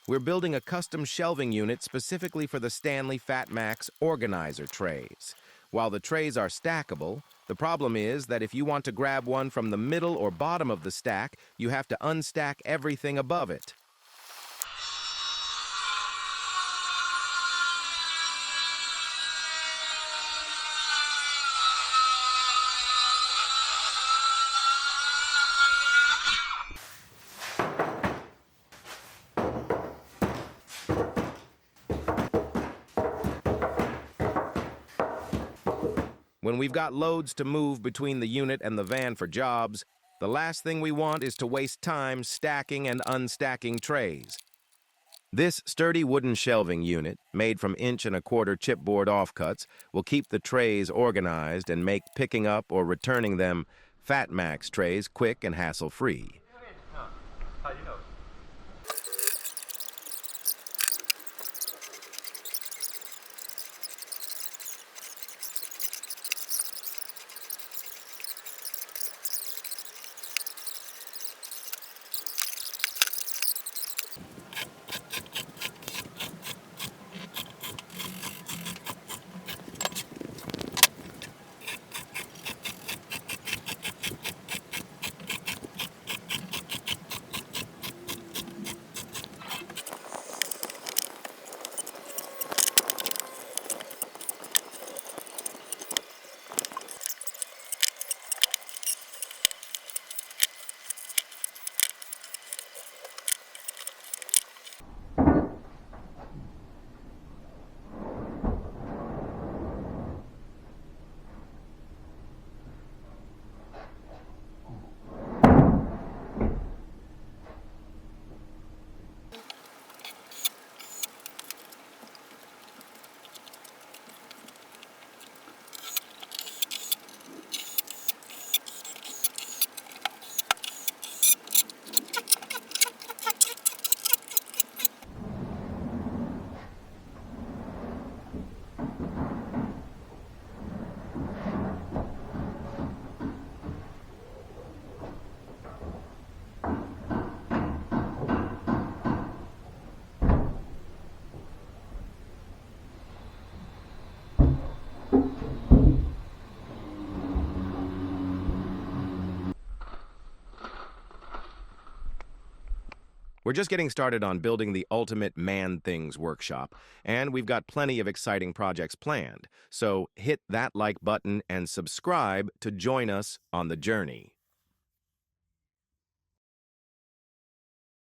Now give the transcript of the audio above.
We're building a custom shelving unit specifically for the Stanley FatMax organizer trays. While the trays are stackable, the problem is that if you want to grab one from the middle or bottom of the stack, you have to unstack everything above it. When we've got loads to move between the unit and the van for jobs, the last thing we want is to waste time stacking and unstacking trays. This sturdy wooden shelving unit, made from 1¼ inch chipboard offcuts, will keep the trays organized and make picking up or returning them FatMax trays quick and hassle-free. How do you know? We're just getting started on building the ultimate man things workshop, and we've got plenty of exciting projects planned. So hit that like button and subscribe to join us on the journey.